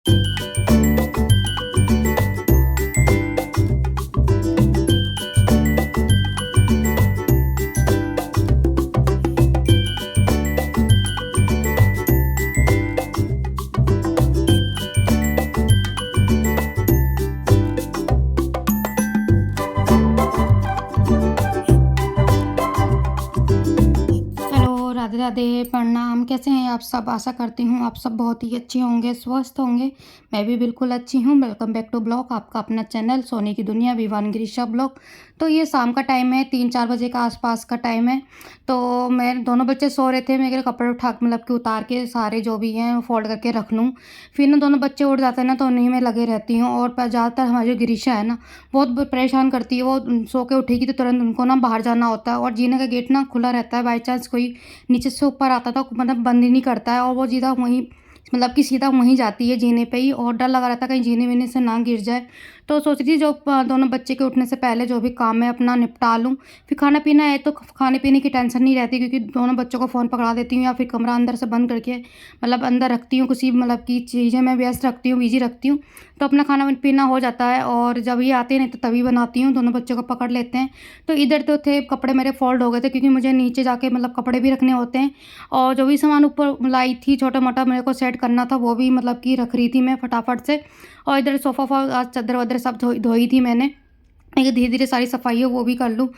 Hello, Radhe Radhe, प्रणाम। कैसे हैं आप सब? आशा करती हूँ आप सब बहुत ही अच्छे होंगे, स्वस्थ होंगे। मैं भी बिल्कुल अच्छी हूँ। वेलकम बैक टू ब्लॉग, आपका अपना चैनल सोने की दुनिया विवान गिरीशा ब्लॉग। तो ये शाम का टाइम है, 3-4 बजे का आसपास का टाइम है। तो मैं दोनों बच्चे सो रहे थे, मैं कहा कपड़े उठा मतलब कि उतार के सारे जो भी हैं फोल्ड करके रख लूँ। फिर ना दोनों बच्चे उठ जाते हैं ना, तो उन्हीं में लगे रहती हूँ। और ज़्यादातर हमारी जो गिरीशा है ना, बहुत परेशान करती है। वो सो के उठेगी तो तुरंत उनको ना बाहर जाना होता है, और जीने का गेट ना खुला रहता है। बाई चांस कोई नीचे से ऊपर आता था, मतलब बंद ही नहीं करता है, और वो सीधा वहीं मतलब कि सीधा वहीं जाती है जीने पे ही। और डर लगा रहता है कहीं जीने वीने से ना गिर जाए। तो सोच रही थी जो दोनों बच्चे के उठने से पहले जो भी काम है अपना निपटा लूँ। फिर खाना पीना है तो खाने पीने की टेंशन नहीं रहती, क्योंकि दोनों बच्चों को फ़ोन पकड़ा देती हूँ, या फिर कमरा अंदर से बंद करके मतलब अंदर रखती हूँ, किसी मतलब की चीज़ें मैं व्यस्त रखती हूँ, बिजी रखती हूँ। तो अपना खाना पीना हो जाता है, और जब ये आते हैं नहीं तो तभी बनाती हूँ। दोनों बच्चों को पकड़ लेते हैं। तो इधर तो थे कपड़े मेरे फ़ोल्ड हो गए थे, क्योंकि मुझे नीचे जाके मतलब कपड़े भी रखने होते हैं। और जो भी सामान ऊपर लाई थी छोटा-मोटा मेरे को सेट करना था, वो भी मतलब कि रख रही थी मैं फटाफट से। और इधर सोफ़ा आज चादर-वादर सब धोई थी मैंने। मैं धीरे-धीरे सारी सफाई है वो भी कर लूँ।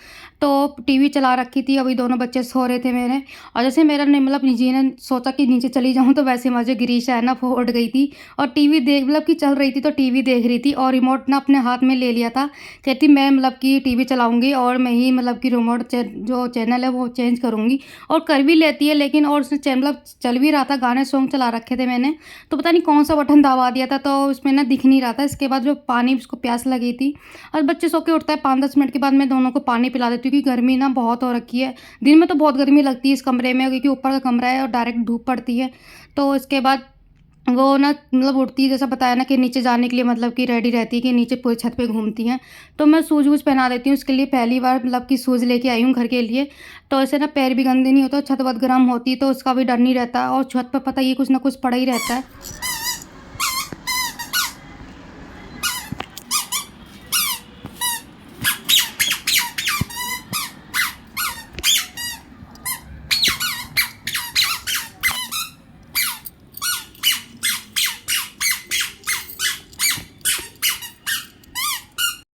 तो टीवी चला रखी थी, अभी दोनों बच्चे सो रहे थे मेरे। और जैसे मेरा ने मतलब जी ने सोचा कि नीचे चली जाऊँ, तो वैसे हमारी जो गिरीशा है ना वो उठ गई थी, और टीवी देख मतलब कि चल रही थी तो टीवी देख रही थी, और रिमोट ना अपने हाथ में ले लिया था। कहती मैं मतलब कि टीवी चलाऊँगी, और मैं ही मतलब कि रिमोट जो चैनल है वो चेंज करूँगी। और कर भी लेती है, लेकिन और उसने मतलब चल भी रहा था, गाने सॉन्ग चला रखे थे मैंने। तो पता नहीं कौन-सा बटन दबा दिया था, तो उसमें ना दिख नहीं रहा था। इसके बाद जो पानी उसको प्यास लगी थी, और बच्चे सो के उठता है 5-10 मिनट के बाद मैं दोनों को पानी पिला देती हूँ, क्योंकि गर्मी ना बहुत हो रखी है। दिन में तो बहुत गर्मी लगती है इस कमरे में, क्योंकि ऊपर का कमरा है और डायरेक्ट धूप पड़ती है। तो इसके बाद वो ना मतलब उठती है, जैसा बताया ना कि नीचे जाने के लिए मतलब कि रेडी रहती है कि नीचे पूरी छत पे घूमती हैं। तो मैं शूज़-वूज़ पहना देती हूँ, उसके लिए पहली बार मतलब कि शूज़ लेके आई हूँ घर के लिए। तो ऐसे ना पैर भी गंदे नहीं होते, और छत बहुत गर्म होती है तो उसका भी डर नहीं रहता, और छत पे पता ही है कुछ ना कुछ पड़ा ही रहता है।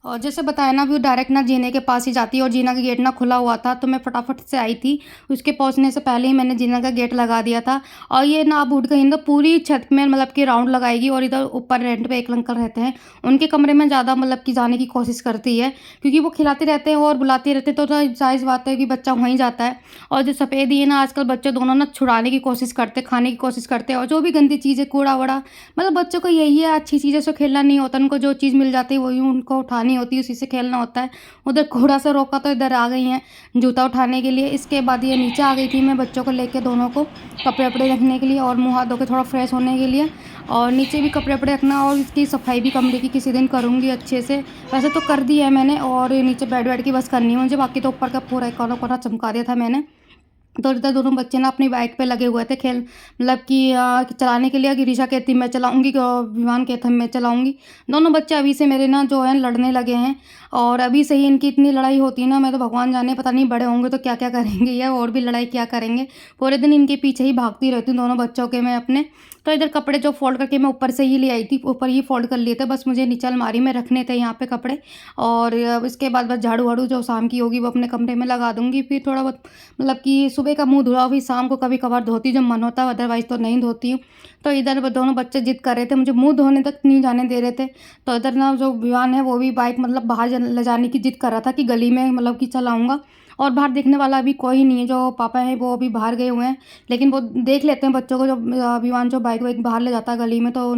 और जैसे बताया ना, वो डायरेक्ट ना जीने के पास ही जाती है, और जीना का गेट ना खुला हुआ था, तो मैं फटाफट से आई थी। उसके पहुँचने से पहले ही मैंने जीना का गेट लगा दिया था। और ये ना अब उठ गई ना, पूरी छत में मतलब कि राउंड लगाएगी। और इधर ऊपर रेंट पे एक अंकल रहते हैं, उनके कमरे में ज़्यादा मतलब कि जाने की कोशिश करती है, क्योंकि वो खिलाते रहते हैं और बुलाते रहते हैं, तो ज़ाहिर-सी बात है कि बच्चा वहीं जाता है। और जो सफ़ेदी है ना, आजकल बच्चे दोनों ना छुड़ाने की कोशिश करते हैं, खाने की कोशिश करते हैं, और जो भी गंदी चीज़ है, कूड़ा-वूड़ा, मतलब बच्चों को यही है, अच्छी चीज़ों से खेलना नहीं होता, उनको जो चीज़ मिल जाती है वही उनको उठानी होती है, उसी से खेलना होता है। उधर घोड़ा से रोका तो इधर आ गई हैं जूता उठाने के लिए। इसके बाद ये नीचे आ गई थी, मैं बच्चों को लेके दोनों को कपड़े-वपड़े रखने के लिए, और मुँह हाथ धो के थोड़ा फ्रेश होने के लिए। और नीचे भी कपड़े-वपड़े रखना, और इसकी सफाई भी कमरे की किसी दिन करूँगी अच्छे से। वैसे तो कर दी है मैंने, और नीचे बेड-वेड की बस करनी है मुझे, बाकी तो ऊपर का पूरा एक कोना-कोना चमका दिया था मैंने। तो इधर दोनों बच्चे ना अपनी बाइक पे लगे हुए थे खेल मतलब कि चलाने के लिए। गिरीशा कहती मैं चलाऊँगी, विवान कहता मैं चलाऊँगी। दोनों बच्चे अभी से मेरे ना जो है लड़ने लगे हैं, और अभी से ही इनकी इतनी लड़ाई होती है ना, मैं तो भगवान जाने, पता नहीं बड़े होंगे तो क्या-क्या करेंगे ये, और भी लड़ाई क्या करेंगे। पूरे दिन इनके पीछे ही भागती रहती हूँ दोनों बच्चों के मैं अपने। तो इधर कपड़े जो फ़ोल्ड करके मैं ऊपर से ही ले आई थी, ऊपर ही फ़ोल्ड कर लिए थे, बस मुझे नीचे अलमारी में रखने थे यहाँ पे कपड़े। और इसके बाद बस झाड़ू-वाड़ू जो शाम की होगी वो अपने कमरे में लगा दूँगी। फिर थोड़ा बहुत मतलब कि सुबह का मुँह धुला भी शाम को कभी-कभार धोती हूँ जब मन होता है, अदरवाइज़ तो नहीं धोती हूँ। तो इधर दोनों बच्चे ज़िद कर रहे थे, मुझे मुँह धोने तक नहीं जाने दे रहे थे। तो इधर ना जो विवान है वो भी बाइक मतलब बाहर ले जाने की ज़िद कर रहा था कि गली में मतलब कि चलाऊँगा। और बाहर देखने वाला अभी कोई नहीं है, जो पापा हैं वो अभी बाहर गए हुए हैं। लेकिन वो देख लेते हैं बच्चों को, जब विवान जो बाइक-वाइक बाहर ले जाता है गली में, तो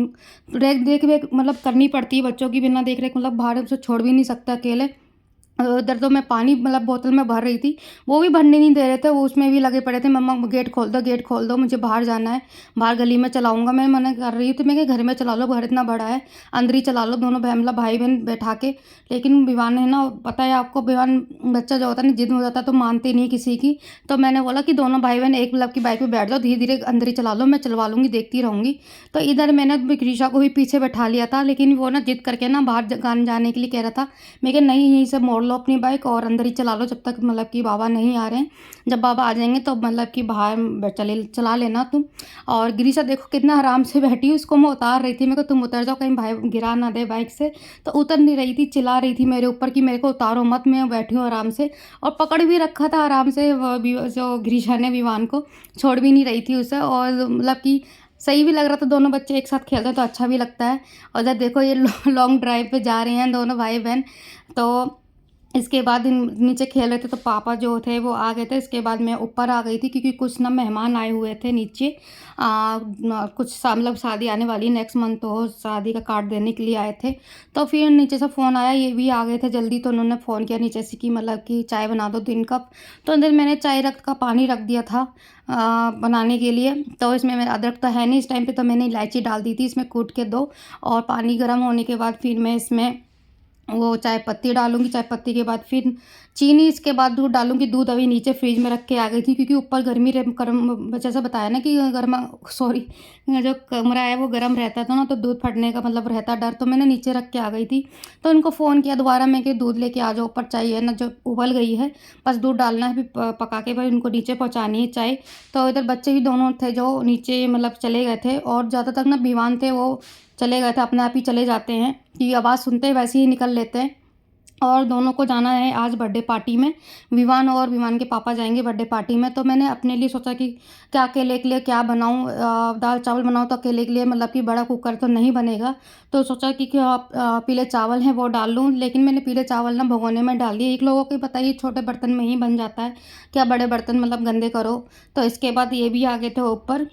देख-रेख मतलब करनी पड़ती है बच्चों की, बिना देख-रेख मतलब बाहर उसे छोड़ भी नहीं सकते अकेले। उधर तो मैं पानी मतलब बोतल में भर रही थी, वो भी भरने नहीं दे रहे थे, वो उसमें भी लगे पड़े थे, मम्मा गेट खोल दो, गेट खोल दो, मुझे बाहर जाना है, बाहर गली में चलाऊँगा। मैं मना कर रही थी, मैं कहा घर में चला लो, घर इतना बड़ा है, अंदर ही चला लो दोनों बहन मतलब भाई-बहन बैठा के। लेकिन विवान है ना, पता है आपको विवान बच्चा जो होता है ना ज़िद हो जाता है तो मानते नहीं किसी की। तो मैंने बोला कि दोनों भाई-बहन एक मतलब की बाइक पे बैठ जाओ, धीरे-धीरे अंदर ही चला लो, मैं चलवा लूँगी, देखती रहूँगी। तो इधर मैंने कृषा को भी पीछे बैठा लिया था, लेकिन वो ना ज़िद करके ना बाहर जाने के लिए कह रहा था। मैं कहा नहीं यहीं से मोड़ लो अपनी बाइक और अंदर ही चला लो जब तक मतलब कि बाबा नहीं आ रहे हैं। जब बाबा आ जाएँगे तो मतलब कि बाहर चले चला लेना तुम। और गिरिशा देखो कितना आराम से बैठी है, उसको मैं उतार रही थी, मैं कहा तुम उतर जाओ कहीं भाई गिरा ना दे बाइक से। तो उतर नहीं रही थी, चिल्ला रही थी मेरे ऊपर कि मेरे को उतारो मत, मैं बैठी हूँ आराम से। और पकड़ भी रखा था आराम से जो गिरिशा ने विवान को, छोड़ भी नहीं रही थी उसे। और मतलब कि सही भी लग रहा था, दोनों बच्चे एक साथ खेलते हैं तो अच्छा भी लगता है। और जब देखो ये लॉन्ग ड्राइव पे जा रहे हैं दोनों भाई-बहन, तो इसके बाद नीचे खेल रहे थे तो पापा जो थे वो आ गए थे। इसके बाद मैं ऊपर आ गई थी क्योंकि कुछ ना मेहमान आए हुए थे नीचे। कुछ मतलब शादी आने वाली नेक्स्ट मंथ, तो शादी का कार्ड देने के लिए आए थे। तो फिर नीचे से फ़ोन आया, ये भी आ गए थे जल्दी, तो उन्होंने फ़ोन किया नीचे से कि मतलब कि चाय बना दो 3 कप। तो अंदर मैंने पानी रख दिया था बनाने के लिए। तो इसमें मेरा अदरक तो है नहीं इस टाइम पे, तो मैंने इलायची डाल दी थी इसमें कूट के 2। और पानी गर्म होने के बाद फिर मैं इसमें वो चाय पत्ती डालूँगी, चाय पत्ती के बाद फिर चीनी, इसके बाद दूध डालूँगी। दूध अभी नीचे फ्रिज में रख के आ गई थी क्योंकि ऊपर गर्मी रे गर्म जैसा बताया ना कि गर्मा सॉरी जो कमरा है वो गर्म रहता था ना, तो दूध फटने का मतलब रहता डर, तो मैंने नीचे रख के आ गई थी। तो उनको फ़ोन किया दोबारा मैं कि दूध लेके आ जाओ, ऊपर चाय है ना जो उबल गई है, बस दूध डालना है, फिर पका के भाई उनको नीचे पहुँचानी है चाय। तो इधर बच्चे भी दोनों थे जो नीचे मतलब चले गए थे, और ज़्यादातर ना बीवान थे वो चले गए थे, अपने आप ही चले जाते हैं कि आवाज़ सुनते ही वैसे ही निकल लेते हैं। और दोनों को जाना है आज बर्थडे पार्टी में, विवान और विवान के पापा जाएँगे बर्थडे पार्टी में। तो मैंने अपने लिए सोचा कि क्या अकेले के लिए क्या बनाऊँ, दाल-चावल बनाऊँ तो अकेले के लिए मतलब कि बड़ा कुकर तो नहीं बनेगा। तो सोचा कि पीले चावल हैं वो डाल लूँ, लेकिन मैंने पीले चावल ना भगोने में डाल दिए। एक लोगों को पता ही है छोटे बर्तन में ही बन जाता है, क्या बड़े बर्तन मतलब गंदे करो। तो इसके बाद ये भी आ गए थे ऊपर,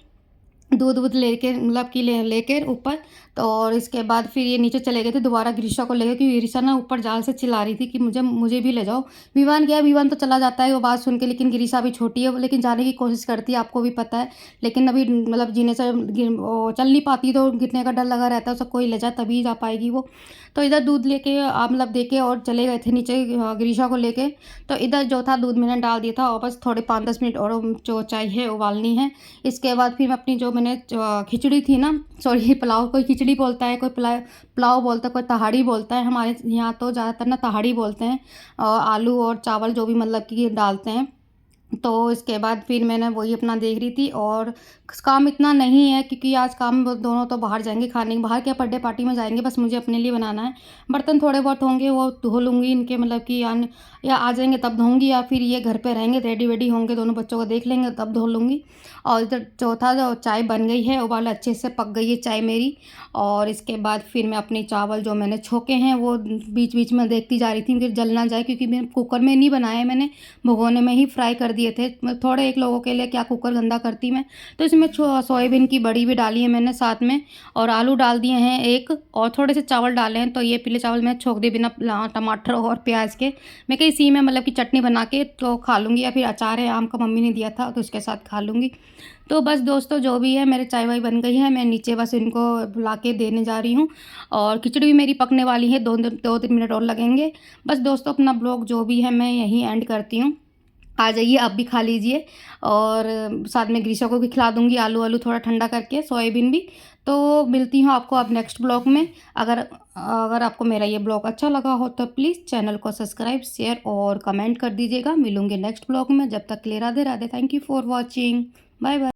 दूध-वूध लेके मतलब कि लेकर ऊपर। तो और इसके बाद फिर ये नीचे चले गए थे दोबारा गिरिशा को लेके, क्योंकि गिरिशा ना ऊपर जाल से चिल्ला रही थी कि मुझे मुझे भी ले जाओ। विवान गया, विवान तो चला जाता है वो बात सुन के, लेकिन गिरिशा अभी छोटी है, वो लेकिन जाने की कोशिश करती है, आपको भी पता है। लेकिन अभी मतलब जीने से वो चल नहीं पाती, तो गिरने का डर लगा रहता है, उसे कोई ले जाए तभी जा पाएगी वो। तो इधर दूध लेके मतलब देके और चले गए थे नीचे गिरिशा को लेके। तो इधर जो था दूध मैंने डाल दिया था और बस थोड़े 5-10 मिनट और जो चाय है उबालनी है। इसके बाद फिर मैं अपनी जो मैंने खिचड़ी थी ना, सॉरी पुलाव, कोई खिचड़ी बोलता है, कोई पुलाव बोलता है, कोई तहाड़ी बोलता है, हमारे यहाँ तो ज़्यादातर ना तहाड़ी बोलते हैं। आलू और चावल जो भी मतलब कि डालते हैं। तो इसके बाद फिर मैंने वही अपना देख रही थी, और काम इतना नहीं है क्योंकि आज काम वो दोनों तो बाहर जाएँगे खाने, बाहर क्या बर्थडे पार्टी में जाएँगे, बस मुझे अपने लिए बनाना है। बर्तन थोड़े बहुत होंगे वो धो लूँगी इनके मतलब कि या आ जाएँगे तब धोऊँगी, या फिर ये घर पे रहेंगे रेडी-वेडी होंगे दोनों बच्चों को देख लेंगे तब धो लूँगी। और इधर चौथा जो चाय बन गई है, उबाल अच्छे से पक गई है चाय मेरी। और इसके बाद फिर मैं अपने चावल जो मैंने छोंके हैं वो बीच-बीच में देखती जा रही थी कि जल ना जाए, क्योंकि मैं कुकर में नहीं बनाए, मैंने भगोने में ही फ्राई कर दिए थे। मैं थोड़े एक लोगों के लिए क्या कुकर गंदा करती मैं। तो इसमें सोयाबीन की बड़ी भी डाली है मैंने साथ में, और आलू डाल दिए हैं 1, और थोड़े से चावल डाले हैं। तो ये पीले चावल मैं छोंक दिए बिना टमाटर और प्याज के। मैं कहा इसी में मतलब कि चटनी बना के तो खा लूँगी, या फिर अचार है आम का, मम्मी ने दिया था तो उसके साथ खा लूँगी। तो बस दोस्तों जो भी है मेरे चाय वाय बन गई है, मैं नीचे बस इनको बुला के देने जा रही हूँ। और खिचड़ी भी मेरी पकने वाली है, 2-3 मिनट और लगेंगे। बस दोस्तों अपना ब्लॉग जो भी है मैं यहीं एंड करती हूँ। आ जाइए आप भी खा लीजिए, और साथ में ग्रीशा को भी खिला दूँगी आलू-वालू थोड़ा ठंडा करके, सोयाबीन भी। तो मिलती हूँ आपको अब नेक्स्ट ब्लॉग में। अगर अगर आपको मेरा ये ब्लॉग अच्छा लगा हो तो प्लीज़ चैनल को सब्सक्राइब, शेयर और कमेंट कर दीजिएगा। मिलूँगी नेक्स्ट ब्लॉग में, जब तक के लिए Radhe Radhe. Thank you for watching. Bye bye.